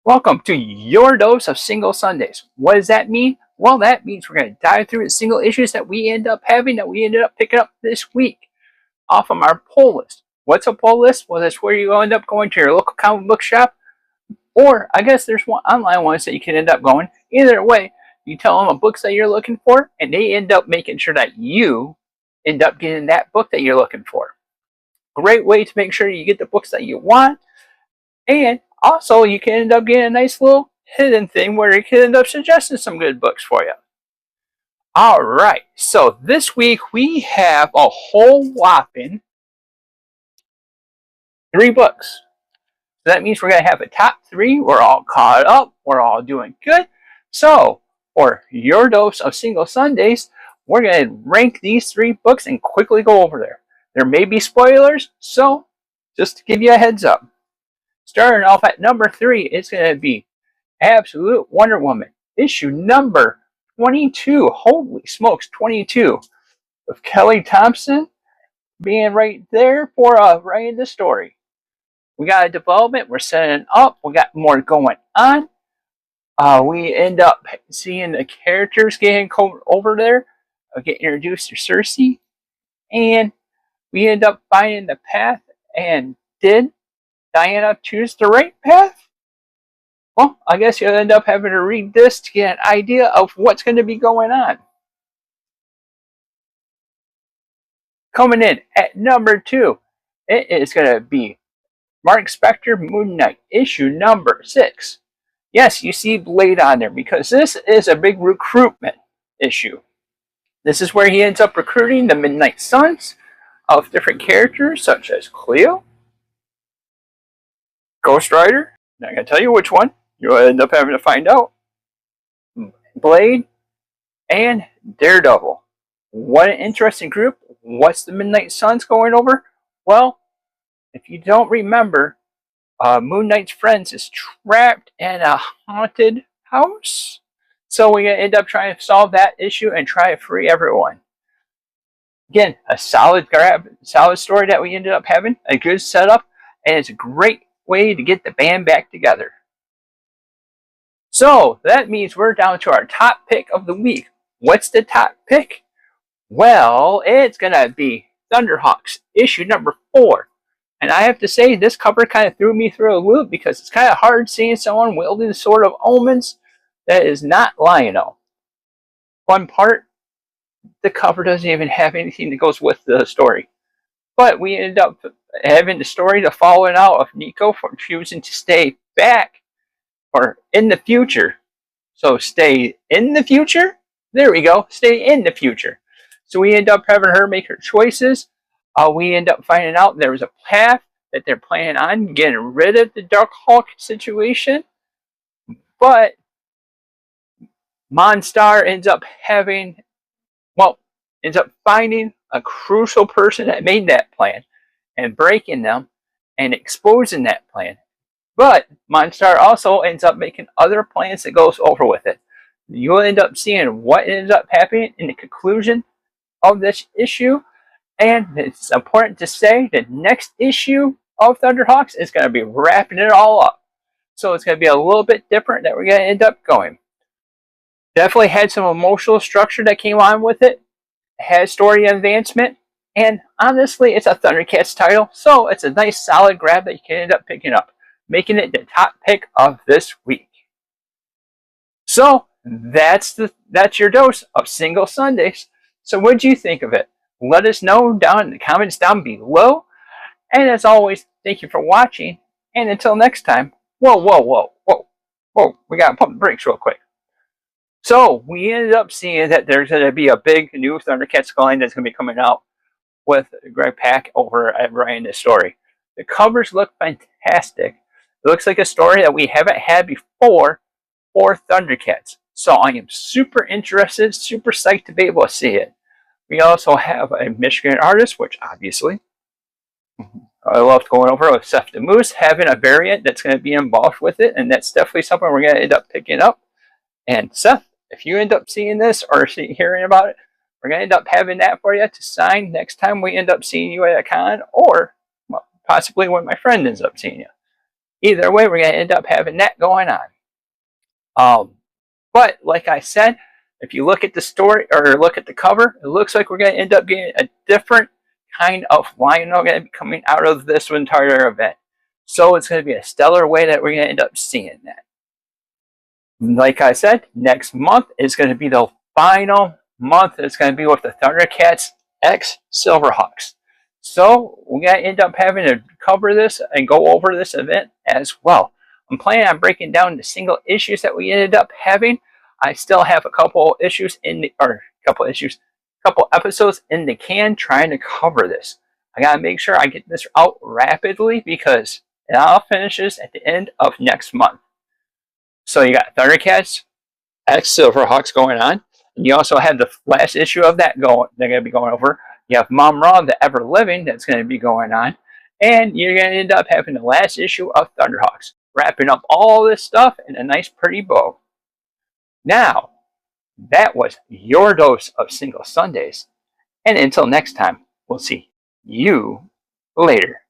Welcome to your dose of single Sundays. What does that mean? Well, that means we're going to dive through the single issues that we ended up picking up this week off of our pull list. What's a pull list? Well, that's where you end up going to your local comic book shop, or I guess there's one online ones that you can end up going. Either way, you tell them a books that you're looking for, and they end up making sure that you end up getting that book that you're looking for. Great way to make sure you get the books that you want, and also you can end up getting a nice little hidden thing where it can end up suggesting some good books for you. Alright, so this week we have a whole whopping 3 books. So that means we're going to have a top 3. We're all caught up. We're all doing good. So, for your dose of single Sundays, we're going to rank these 3 books and quickly go over there. There may be spoilers, so just to give you a heads up. Starting off at number 3, it's going to be Absolute Wonder Woman, issue number 22. Holy smokes, 22. With Kelly Thompson being right there for writing the story. We got a development, we're setting up, we got more going on. We end up seeing the characters getting over there, get introduced to Cersei, and we end up finding the path. And did Diana choose the right path? Well, I guess you'll end up having to read this to get an idea of what's going to be going on. Coming in at number 2, it is going to be Mark Spector Moon Knight, issue number 6. Yes, you see Blade on there because this is a big recruitment issue. This is where he ends up recruiting the Midnight Suns of different characters such as Cleo, Ghost Rider, not going to tell you which one, you'll end up having to find out, Blade, and Daredevil. What an interesting group. What's the Midnight Suns going over? Well, if you don't remember, Moon Knight's friends is trapped in a haunted house. So we're going to end up trying to solve that issue and try to free everyone. Again, a solid story that we ended up having, a good setup, and it's a great way to get the band back together. So that means we're down to our top pick of the week. What's the top pick? Well, it's going to be Thunderhawks, issue number 4. And I have to say, this cover kind of threw me through a loop because it's kind of hard seeing someone wielding the Sword of Omens that is not Lion-O. One part, the cover doesn't even have anything that goes with the story. But we end up having the story to following out of Nico for choosing to stay back or in the future. So stay in the future? There we go. Stay in the future. So we end up having her make her choices. We end up finding out there was a path that they're planning on getting rid of the Darkhawk situation. But Monstar ends up finding a crucial person that made that plan and breaking them and exposing that plan. But Monstar also ends up making other plans that goes over with it. You'll end up seeing what ends up happening in the conclusion of this issue. And it's important to say the next issue of Thunderhawks is going to be wrapping it all up. So it's going to be a little bit different that we're going to end up going. Definitely had some emotional structure that came on with it. Had story advancement. And honestly, it's a Thundercats title. So it's a nice solid grab that you can end up picking up, making it the top pick of this week. So that's your dose of single Sundays. So what do you think of it? Let us know down in the comments down below. And as always, thank you for watching. And until next time, whoa. We got to pump the brakes real quick. So we ended up seeing that there's going to be a big new Thundercats line that's going to be coming out with Greg Pak over at writing this story. The covers look fantastic. It looks like a story that we haven't had before for Thundercats. So I am super interested, super psyched to be able to see it. We also have a Michigan artist, which obviously I loved going over with Seth the Moose, having a variant that's going to be involved with it, and that's definitely something we're going to end up picking up. And Seth, if you end up seeing this or hearing about it, we're going to end up having that for you to sign next time we end up seeing you at a con, or possibly when my friend ends up seeing you. Either way, we're going to end up having that going on. But like I said, if you look at the story or look at the cover, it looks like we're going to end up getting a different kind of Lion-O going to be coming out of this entire event. So it's going to be a stellar way that we're going to end up seeing that. Like I said, next month is going to be the final month. It's going to be with the Thundercats X Silverhawks. So we're going to end up having to cover this and go over this event as well. I'm planning on breaking down the single issues that we ended up having. I still have a couple issues couple episodes in the can trying to cover this. I gotta make sure I get this out rapidly because it all finishes at the end of next month. So you got Thundercats X Silverhawks going on, and you also have the last issue of that going. They're gonna be going over. You have Mumm-Ra, the Ever Living, that's going to be going on, and you're going to end up having the last issue of Thunderhawks, wrapping up all this stuff in a nice, pretty bow. Now, that was your dose of Single Sundays, and until next time, we'll see you later.